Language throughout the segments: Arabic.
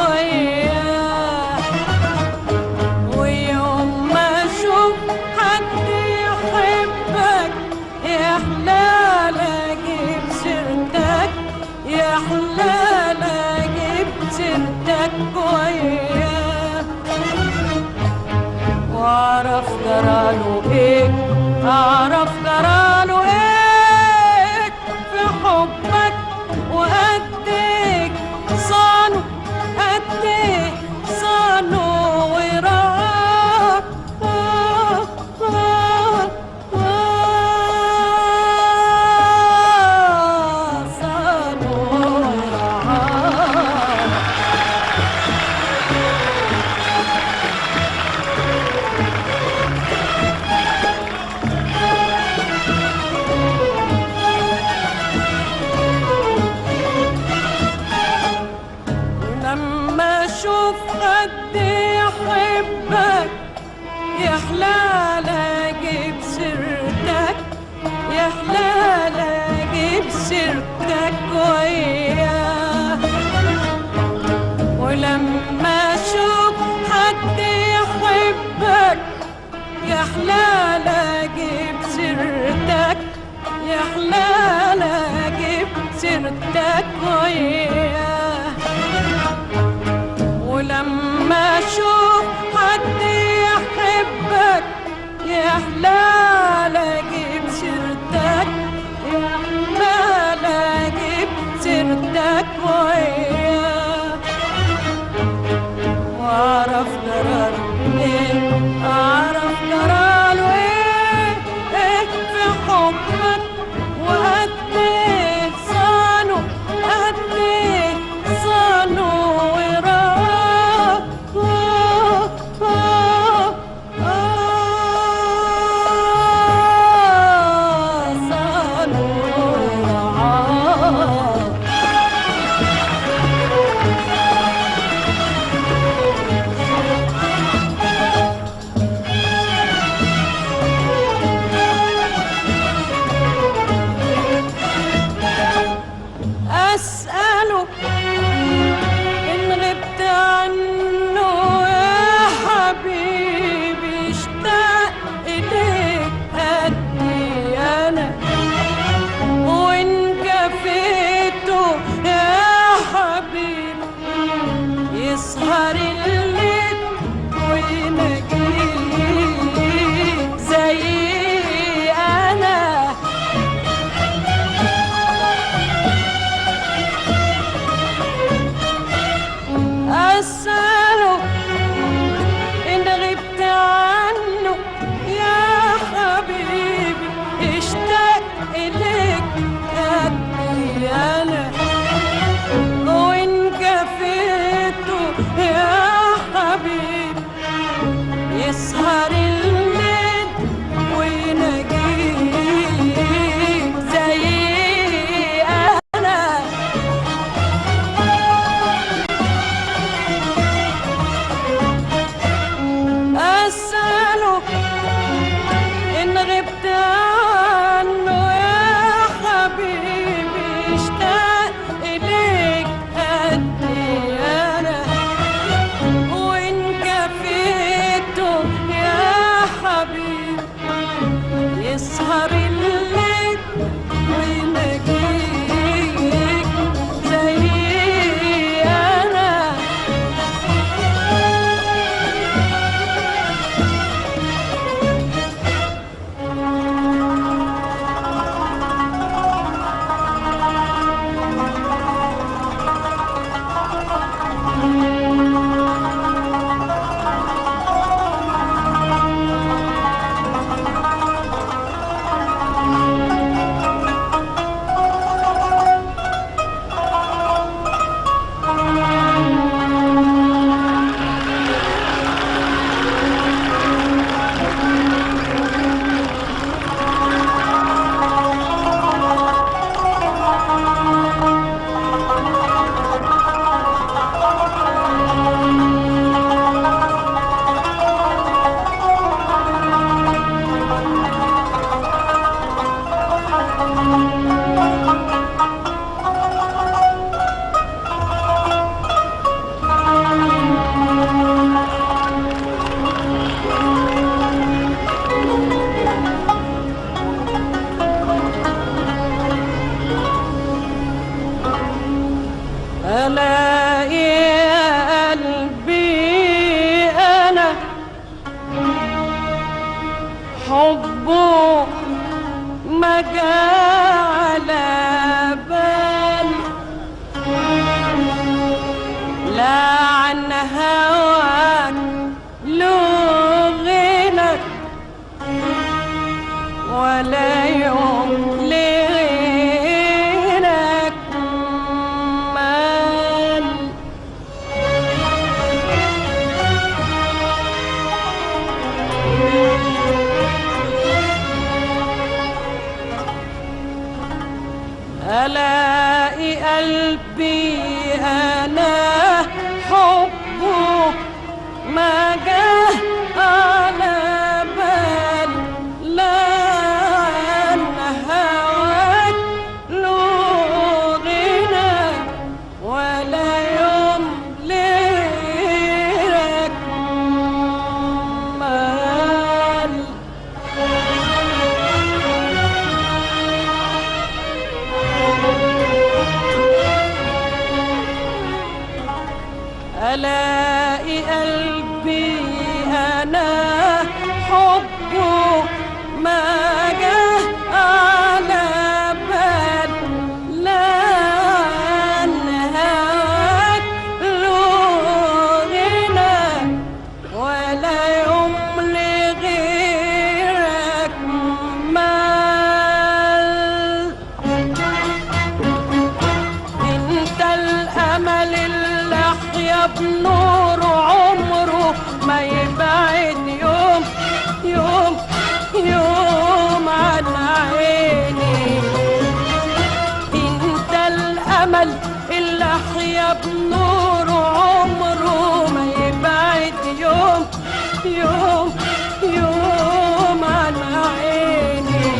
وياه. ويوم ما اشوف حد يحبك يحلال اجيب سيرتك، يحلال اجيب سيرتك وياه. واعرف جراله ايه، اعرف جراله ايه في حبك، وقدك صانه قدك صانه وراك. صانه وراك. لما اشوف حد يحبك يحلال اجيب سيرتك، يحلال اجيب سيرتك وياه. ولما اشوف حد يحبك يحلال اجيب سيرتك، يحلال اجيب سيرتك وياه. ولما اشوف حد يحبك يحلال اجيب سيرتك، يحلال اجيب سيرتك وياه. واعرف جراله ايه، اعرف جراله ايه، ايه في حبك، وقدك صانه قدك صانه وراك. صانه وراك. أسأله إن غبت عنه يا حبيبي اشتاق إليك قدي أنا، وإن كفيته يا حبيبي يسهر الليل ويناجيك زي أنا. أسأله إن غبت عنه يا حبيبي اشتاق إليك قدي أنا، وإن كفيته يا حبيبي يسهر الليل ويناجيك زي أنا. أسأله إن غبت عنه يا حبيبي اشتاق إليك قدي أنا، وإن كفيته يا حبيبي يسهر الليل ويناجيك زي أنا. حبه ما جا على بال، لا عن هوى له غنى ولا يوم لغيرك مال. ألاقي قلبي أنا حبه ما جه على بال، لا عن هواك له غنى ولا يوم لغيرك مال. ألاقي قلبي أنا حبه ما جه على بال، لا عن هواك له غنى ولا يوم لغيرك مال. انت الامل اللي احيا بنور عمره ما يبعد يوم يوم يوم عن عيني. انت الامل اللي احيا بنور عمره ما يبعد يوم يوم يوم عن عيني.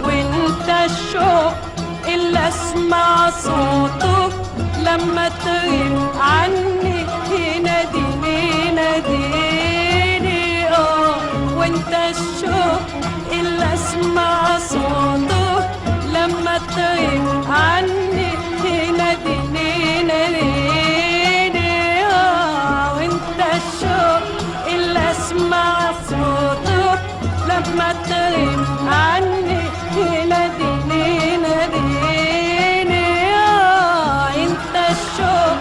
وانت الشوق اللي اسمع صوته لما تغيب عني يناديني يناديني. وانت الشوق اللي اسمع صوته لما تغيب عني يناديني يناديني. وانت الشوق اللي اسمع صوته لما تغيب عني يناديني يناديني. انت الشوق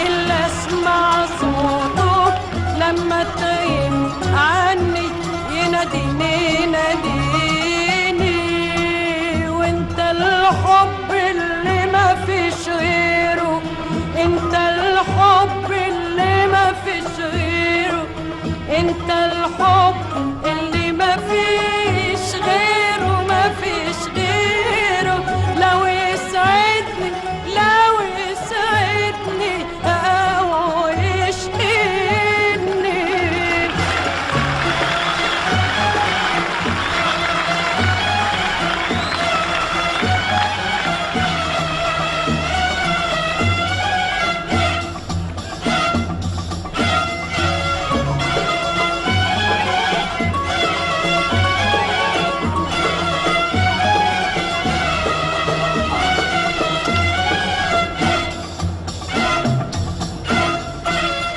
اللي اسمع صوته لما تغيب عني يناديني يناديني. وانت الحب اللي ما فيش غيره، انت الحب اللي ما فيش غيره، انت الحب اللي ما فيش غيره ما فيش غيره. لو يسعدني لو يسعدني او يشقيني.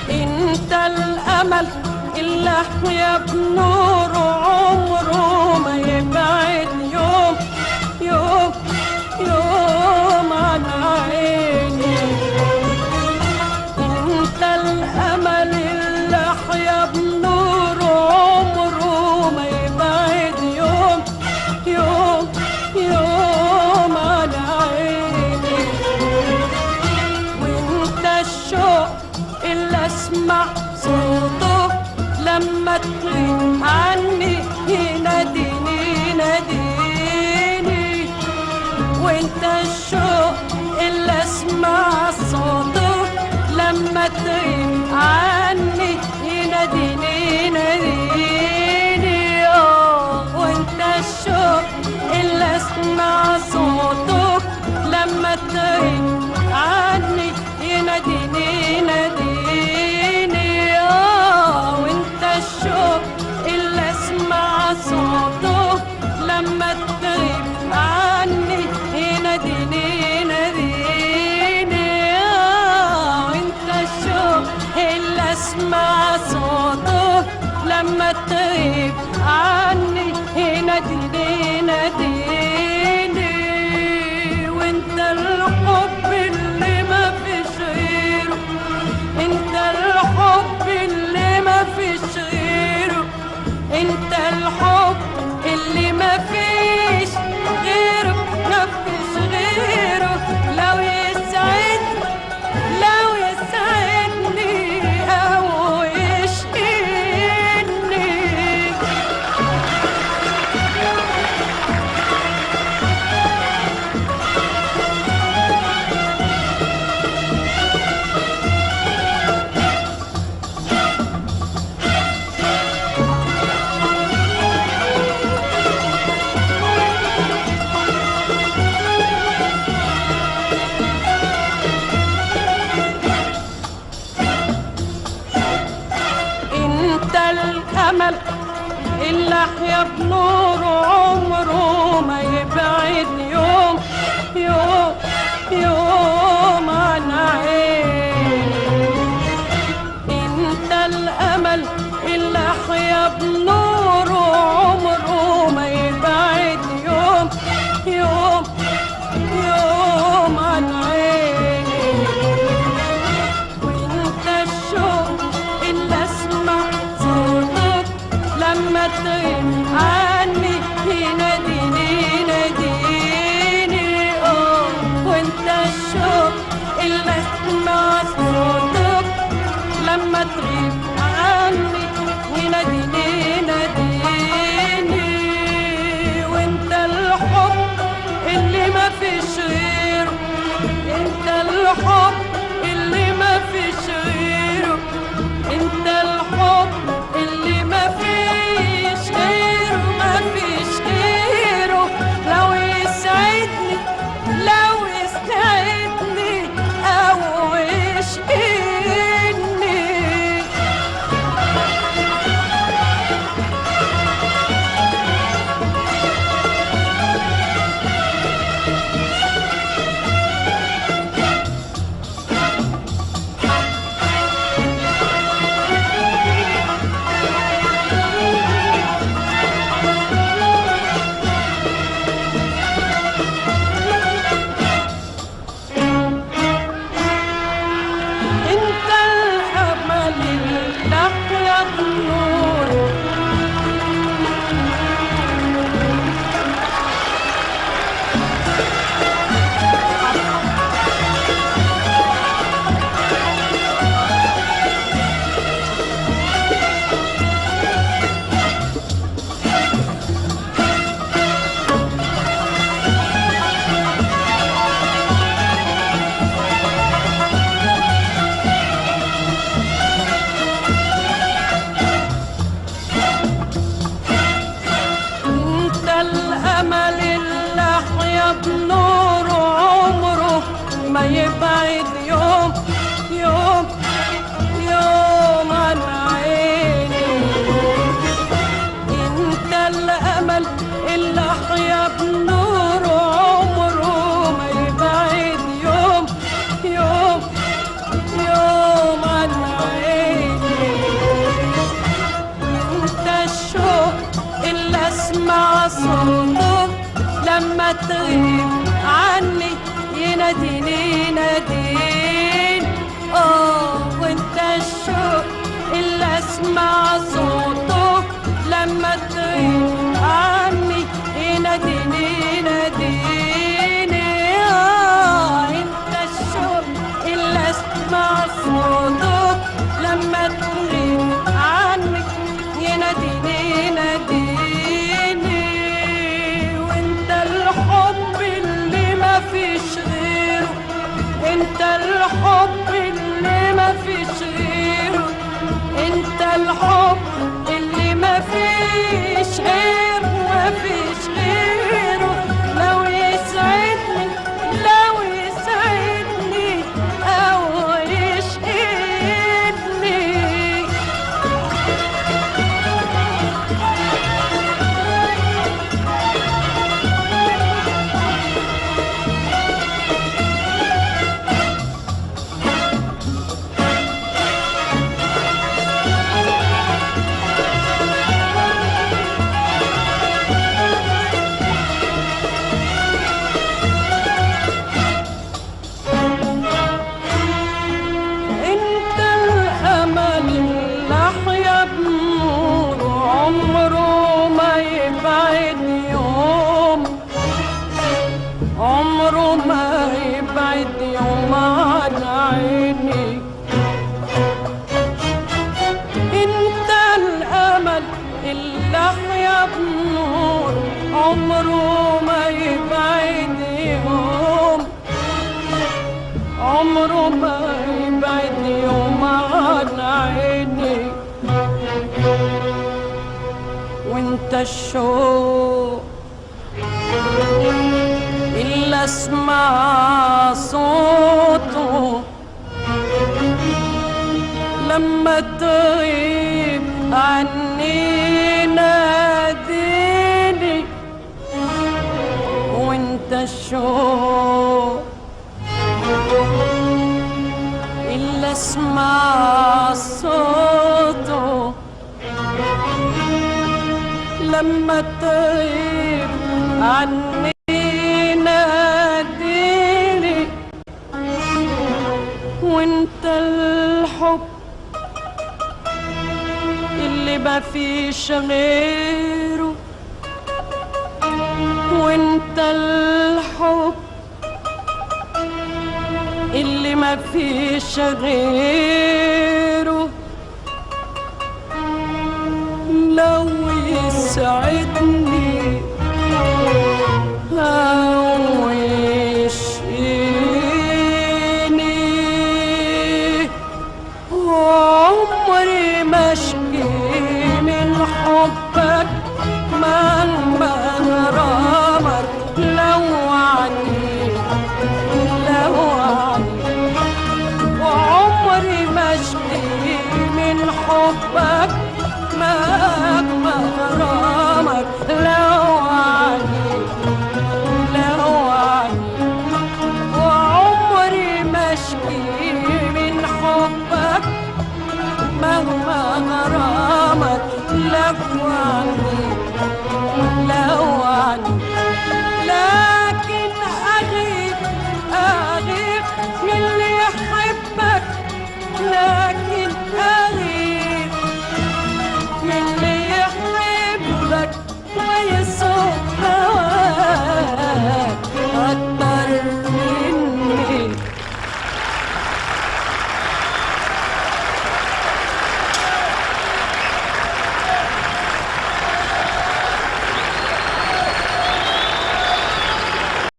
انت الامل اللي احيا بنور عمره ما يبعد يوم يوم يوم عن عيني. انت الامل اللي احيا بنور عمره ما يبعد يوم يوم يوم عن عيني. وانت الشوق اللي اسمع صوته لما تغيب عني يناديني يناديني. وانت الشوق اللي اسمع صوته لما تغيب عني يناديني يناديني. وانت الشوق اللي اسمع صوته لما تغيب عني يناديني يناديني. وانت الشوق اللي اسمع صوته لما تغيب عني يناديني يناديني. وانت الشوق اللي اسمع صوته لما تغيب عني يناديني ناديني، وانت الحب اللي ما فيش غيره، انت الحب اللي ما فيش غيره، انت الحب اللي ما فيش غيره، ما فيش غيره. لو يسعدني، لو يسعدني او يشقيني. انت الامل اللي احيا بنور عمره ما يبعد يوم يوم يوم عن عيني. انت الامل اللي احيا بنور عمره ما يبعد يوم يوم يوم عن عيني. وانت الشوق اللي اسمع صوتك لما تغيب عني يناديني ناديني. وانت الشوق اللي اسمع صوتك لما تغيب عني يناديني ناديني. وانت الحب اللي ما فيش غيره، انت الحب اللي ما فيش غيره، انت الحب اللي ما فيش غيره، ما فيش غيره. لو يسعدني، لو يسعدني او يشقيني. انت الامل اللي احيا بنور. انت الامل اللي احيا بنور عمره ما يبعد يوم يوم يوم عن عيني. انت الامل اللي احيا بنور عمره ما يبعد يوم يوم يوم عن عيني. انت الشوق اللي اسمع صوتك لما تغيب عني يناديني ناديني. وانت الشوق اللي اسمع صوتك لما تغيب عني يناديني ناديني. انت الشوق اللي اسمع صوتك لما تغيب عني يناديني ناديني. وانت الحب اللي ما فيش غيره، انت الحب اللي ما فيش غيره، انت الحب اللي ما فيش غيره، ما فيش غيره. لو يسعدني، لو يسعدني او يشقيني. نور عمره ما يبعد يوم، عمره ما يبعد يوم عن عيني. وانت الشوق اللي اسمع صوته لما تغيب عني ناديني. وانت الشوق اللي اسمع صوته لما تغيب عني ناديني. وانت الحب اللي ما فيش غيره، وانت الحب اللي ما فيش غيره. لو يسعدني